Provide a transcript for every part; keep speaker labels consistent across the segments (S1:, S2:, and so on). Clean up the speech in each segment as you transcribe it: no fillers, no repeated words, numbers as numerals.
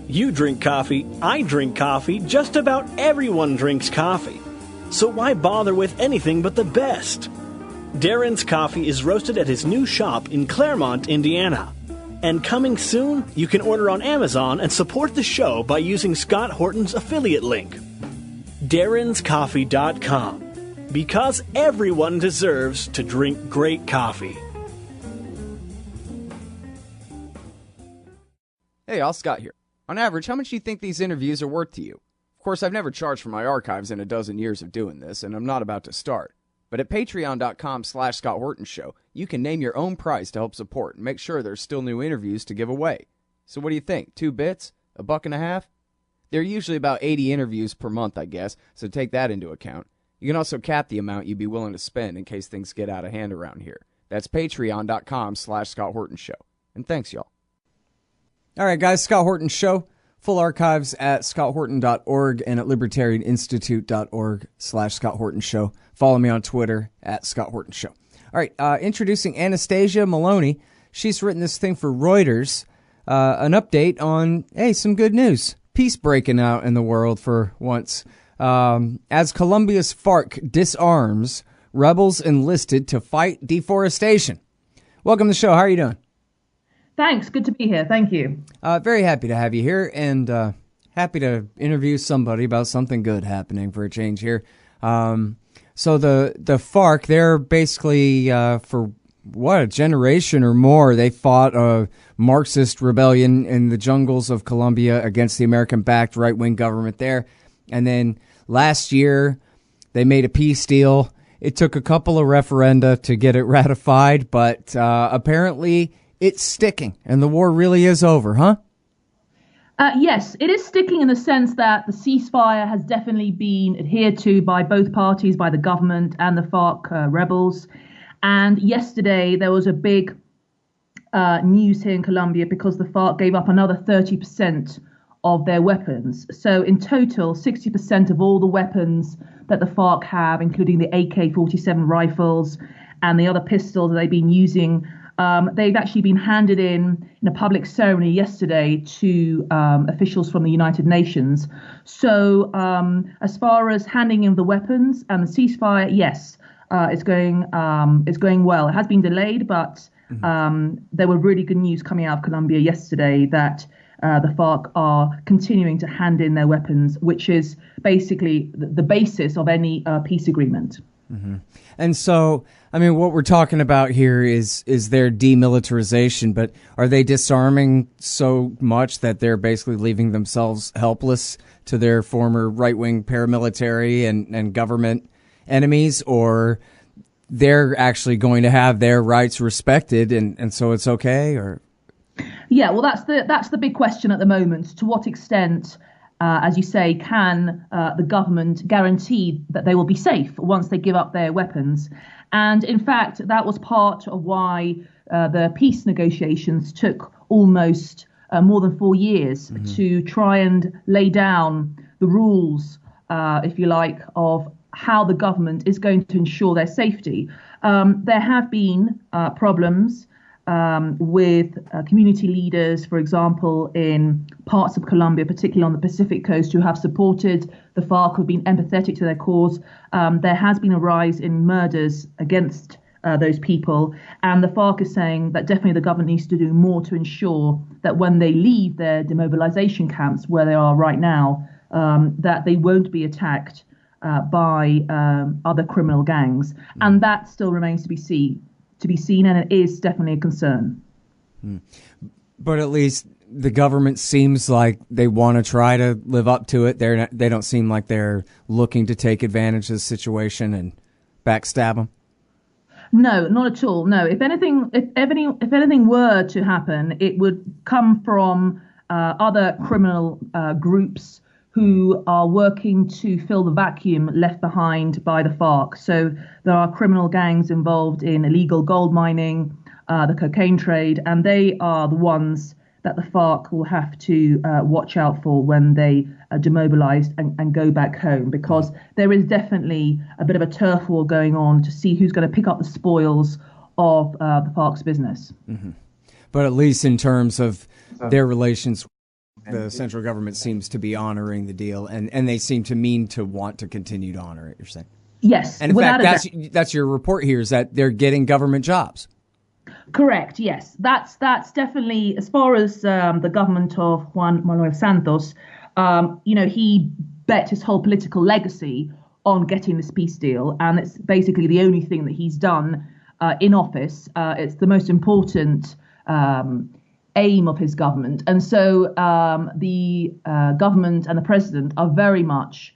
S1: You drink coffee, I drink coffee, just about everyone drinks coffee. So why bother with anything but the best? Darren's Coffee is roasted at his new shop in Claremont, Indiana. And coming soon, you can order on Amazon and support the show by using Scott Horton's affiliate link. DarrensCoffee.com. Because everyone deserves to drink great coffee.
S2: Hey, all, Scott here. On average, how much do you think these interviews are worth to you? Of course, I've never charged for my archives in a dozen years of doing this, and I'm not about to start. But at patreon.com/Scott Horton Show, you can name your own price to help support and make sure there's still new interviews to give away. So what do you think? 2 bits? $1.50? There are usually about 80 interviews per month, I guess, so take that into account. You can also cap the amount you'd be willing to spend in case things get out of hand around here. That's patreon.com/Scott Horton Show. And thanks, y'all. All right, guys, Scott Horton Show. Full archives at scotthorton.org and at libertarianinstitute.org/Scott Horton Show. Follow me on Twitter at Scott Horton Show. All right, introducing Anastasia Moloney. She's written this thing for Reuters. An update on, some good news. Peace breaking out in the world for once. As Colombia's FARC disarms, rebels enlisted to fight deforestation. Welcome to the show. How are you doing?
S3: Thanks. Good to be here. Thank you.
S2: Very happy to have you here, and happy to interview somebody about something good happening for a change here. So the FARC, they're basically, for a generation or more, they fought a Marxist rebellion in the jungles of Colombia against the American-backed right-wing government there. And then last year, they made a peace deal. It took a couple of referenda to get it ratified, but apparently it's sticking, and the war really is over, huh?
S3: Yes, it is sticking in the sense that the ceasefire has definitely been adhered to by both parties, by the government and the FARC rebels. And yesterday there was a big news here in Colombia because the FARC gave up another 30% of their weapons. So in total, 60% of all the weapons that the FARC have, including the AK-47 rifles and the other pistols that they've been using, they've actually been handed in a public ceremony yesterday to officials from the United Nations. So as far as handing in the weapons and the ceasefire, yes, it's going well. It has been delayed, but there were really good news coming out of Colombia yesterday that the FARC are continuing to hand in their weapons, which is basically the basis of any peace agreement.
S2: Mm-hmm. And so, I mean, what we're talking about here is their demilitarization, but are they disarming so much that they're basically leaving themselves helpless to their former right-wing paramilitary and government enemies, or they're actually going to have their rights respected and so it's okay? Or
S3: yeah, well, that's the big question at the moment. To what extent, as you say, can the government guarantee that they will be safe once they give up their weapons? And in fact, that was part of why the peace negotiations took almost more than 4 years to try and lay down the rules, if you like, of how the government is going to ensure their safety. There have been problems with community leaders, for example, in parts of Colombia, particularly on the Pacific coast, who have supported the FARC, who've been empathetic to their cause. There has been a rise in murders against those people. And the FARC is saying that definitely the government needs to do more to ensure that when they leave their demobilization camps, where they are right now, that they won't be attacked by other criminal gangs. And that still remains to be seen, and it is definitely a concern.
S2: But at least the government seems like they want to try to live up to it. They don't seem like they're looking to take advantage of the situation and backstab them.
S3: No, not at all. No, if anything were to happen, it would come from other criminal groups who are working to fill the vacuum left behind by the FARC. So there are criminal gangs involved in illegal gold mining, the cocaine trade, and they are the ones that the FARC will have to watch out for when they are demobilized and go back home, because there is definitely a bit of a turf war going on to see who's going to pick up the spoils of the FARC's business.
S2: But at least in terms of their relations the central government seems to be honoring the deal, and they seem to mean to want to continue to honor it, you're saying?
S3: Yes.
S2: And in fact, that's your report here, is that they're getting government jobs.
S3: Correct, yes. That's definitely, as far as the government of Juan Manuel Santos, he bet his whole political legacy on getting this peace deal, and it's basically the only thing that he's done in office. It's the most important aim of his government. And so the government and the president are very much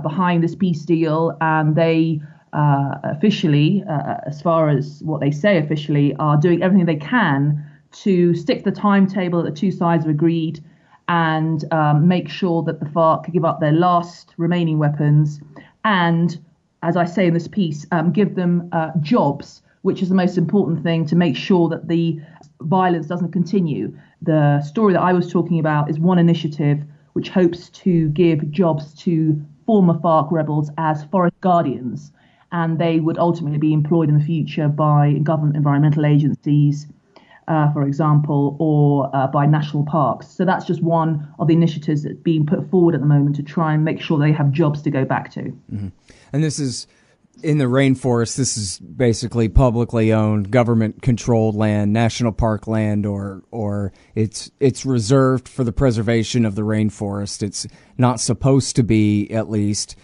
S3: behind this peace deal, and they officially, as far as what they say officially, are doing everything they can to stick to the timetable that the two sides have agreed and make sure that the FARC give up their last remaining weapons and, as I say in this piece, give them jobs, which is the most important thing to make sure that the violence doesn't continue. The story that I was talking about is one initiative which hopes to give jobs to former FARC rebels as forest guardians, and they would ultimately be employed in the future by government environmental agencies, for example, or by national parks. So that's just one of the initiatives that's being put forward at the moment to try and make sure they have jobs to go back to.
S2: Mm-hmm. And this is in the rainforest. This is basically publicly owned, government-controlled land, national park land, or it's reserved for the preservation of the rainforest. It's not supposed to be, at least,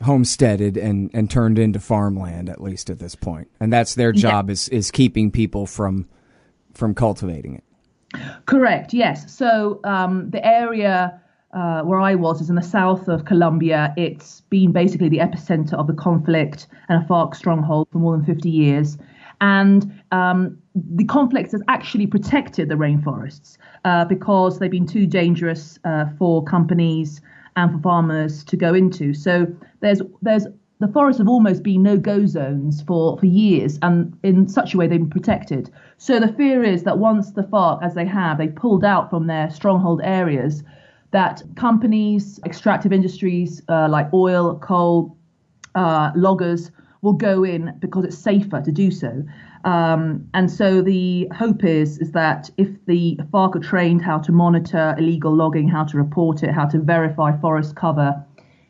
S2: homesteaded and turned into farmland, at least at this point. And that's their job, is keeping people from cultivating it.
S3: Correct, yes. So the area where I was is in the south of Colombia. It's been basically the epicenter of the conflict and a FARC stronghold for more than 50 years. And the conflict has actually protected the rainforests because they've been too dangerous for companies and for farmers to go into. So there's the forests have almost been no-go zones for years, and in such a way they've been protected. So the fear is that once the FARC, as they've pulled out from their stronghold areas, that companies, extractive industries like oil, coal, loggers will go in because it's safer to do so. And so the hope is that if the FARC are trained how to monitor illegal logging, how to report it, how to verify forest cover,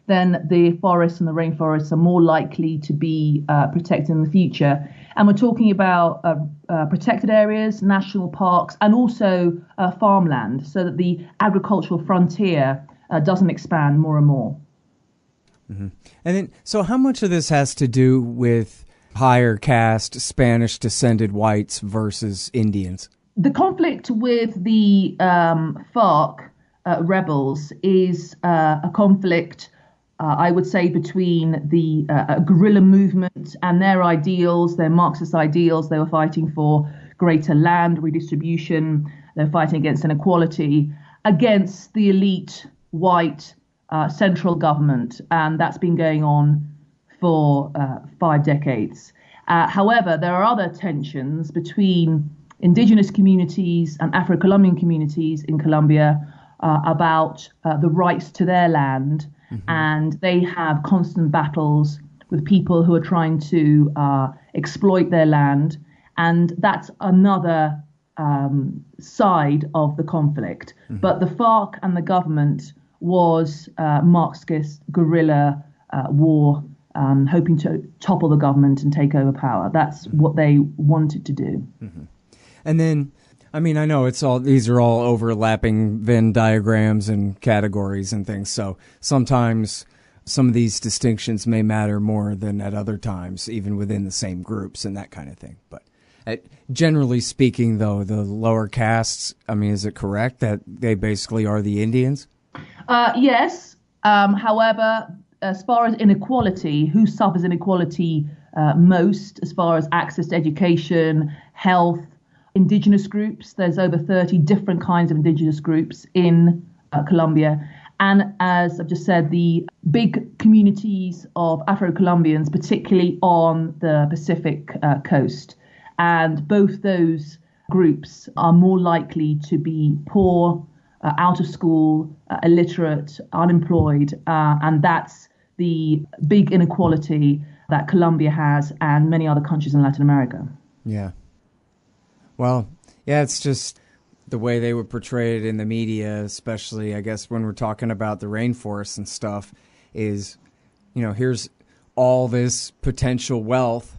S3: then the forests and the rainforests are more likely to be protected in the future. And we're talking about protected areas, national parks, and also farmland, so that the agricultural frontier doesn't expand more and more.
S2: Mm-hmm. And then, so how much of this has to do with higher caste Spanish descended whites versus Indians?
S3: The conflict with the FARC rebels is a conflict, I would say, between the guerrilla movement and their ideals, their Marxist ideals. They were fighting for greater land redistribution. They're fighting against inequality, against the elite white central government. And that's been going on for 5 decades. However, there are other tensions between indigenous communities and Afro-Colombian communities in Colombia about the rights to their land. Mm-hmm. And they have constant battles with people who are trying to exploit their land. And that's another side of the conflict. Mm-hmm. But the FARC and the government was Marxist guerrilla war, hoping to topple the government and take over power. That's what they wanted to do.
S2: Mm-hmm. And then, I mean, I know these are all overlapping Venn diagrams and categories and things. So sometimes some of these distinctions may matter more than at other times, even within the same groups and that kind of thing. But generally speaking, though, the lower castes, I mean, is it correct that they basically are the Indians?
S3: Yes. However, as far as inequality, who suffers inequality most as far as access to education, health, indigenous groups? There's over 30 different kinds of indigenous groups in Colombia. And as I've just said, the big communities of Afro-Colombians, particularly on the Pacific coast. And both those groups are more likely to be poor, out of school, illiterate, unemployed. And that's the big inequality that Colombia has and many other countries in Latin America.
S2: Yeah. Well, Yeah, it's just the way they would portray it in the media, especially, I guess, when we're talking about the rainforest and stuff, is, here's all this potential wealth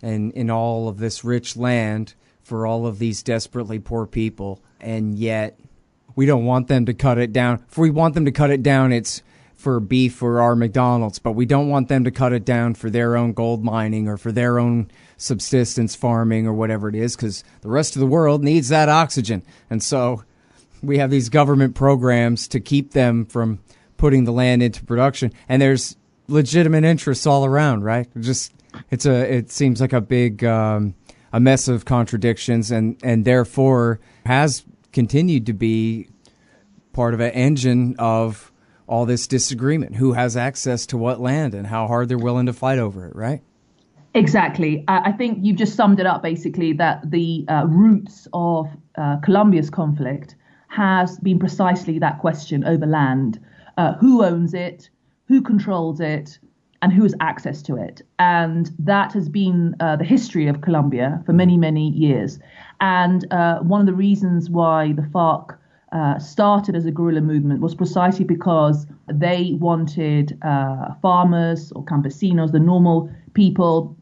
S2: and in all of this rich land for all of these desperately poor people, and yet we don't want them to cut it down. If we want them to cut it down, it's for beef or our McDonald's, but we don't want them to cut it down for their own gold mining or for their own subsistence farming or whatever it is, because the rest of the world needs that oxygen. And so we have these government programs to keep them from putting the land into production, and there's legitimate interests all around, right? It seems like a big a mess of contradictions, and therefore has continued to be part of an engine of all this disagreement. Who has access to what land and how hard they're willing to fight over it, right?
S3: Exactly. I think you've just summed it up, basically, that the roots of Colombia's conflict has been precisely that question over land. Who owns it, who controls it, and who has access to it. And that has been the history of Colombia for many, many years. And one of the reasons why the FARC started as a guerrilla movement was precisely because they wanted farmers or campesinos, the normal people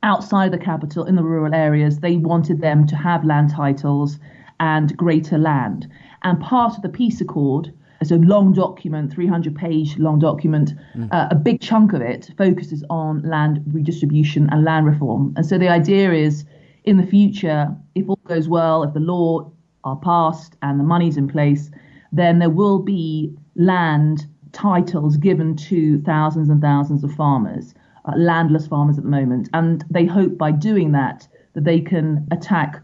S3: outside the capital in the rural areas, they wanted them to have land titles and greater land. And part of the peace accord, it's a long document, 300-page long document, a big chunk of it focuses on land redistribution and land reform. And so the idea is, in the future, if all goes well, if the law are passed and the money's in place, then there will be land titles given to thousands and thousands of farmers, landless farmers at the moment. And they hope by doing that they can attack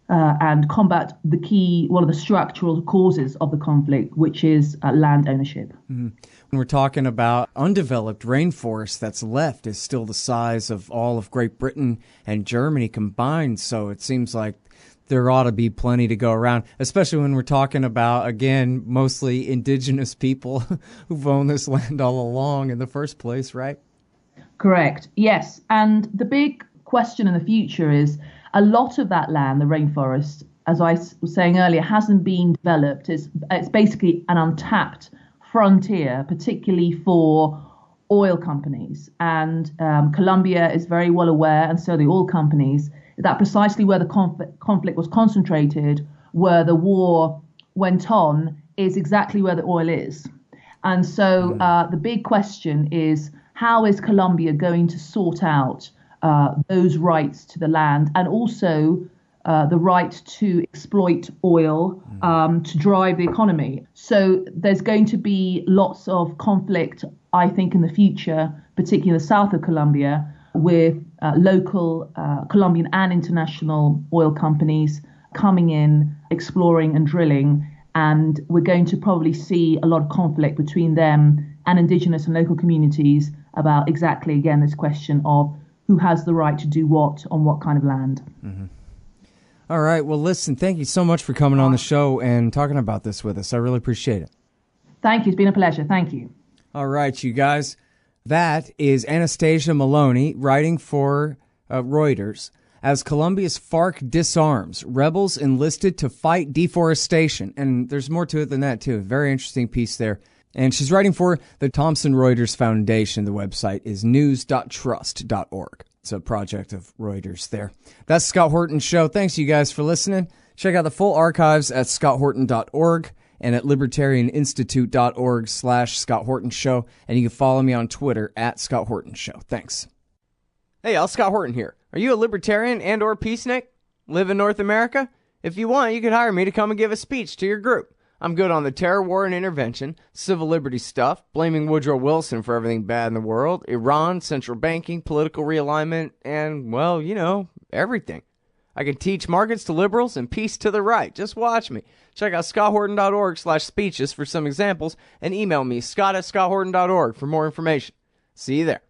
S3: and combat one of the structural causes of the conflict, which is land ownership.
S2: Mm-hmm. When we're talking about undeveloped rainforest that's left is still the size of all of Great Britain and Germany combined. So it seems like there ought to be plenty to go around, especially when we're talking about, again, mostly indigenous people who've owned this land all along in the first place, right?
S3: Correct. Yes. And the big question in the future is a lot of that land, the rainforest, as I was saying earlier, hasn't been developed. It's basically an untapped frontier, particularly for oil companies. And Colombia is very well aware, and so the oil companies, that precisely where the conflict was concentrated, where the war went on, is exactly where the oil is. And so the big question is, how is Colombia going to sort out those rights to the land, and also the right to exploit oil to drive the economy? So there's going to be lots of conflict, I think, in the future, particularly in the south of Colombia, with local Colombian and international oil companies coming in, exploring and drilling. And we're going to probably see a lot of conflict between them and indigenous and local communities about exactly, again, this question of who has the right to do what on what kind of land.
S2: Mm-hmm. All right. Well, listen, thank you so much for coming on the show and talking about this with us. I really appreciate it.
S3: Thank you. It's been a pleasure. Thank you.
S2: All right, you guys. That is Anastasia Moloney writing for Reuters. As Colombia's FARC disarms, rebels enlisted to fight deforestation. And there's more to it than that, too. Very interesting piece there. And she's writing for the Thomson Reuters Foundation. The website is news.trust.org. It's a project of Reuters there. That's Scott Horton's show. Thanks, you guys, for listening. Check out the full archives at scotthorton.org and at libertarianinstitute.org/Scott Horton Show. And you can follow me on Twitter at Scott Horton Show. Thanks. Hey, y'all, Scott Horton here. Are you a libertarian and or peacenik? Live in North America? If you want, you could hire me to come and give a speech to your group. I'm good on the terror war and intervention, civil liberties stuff, blaming Woodrow Wilson for everything bad in the world, Iran, central banking, political realignment, and, well, you know, everything. I can teach markets to liberals and peace to the right. Just watch me. Check out scotthorton.org/speeches for some examples and email me, scott@scotthorton.org for more information. See you there.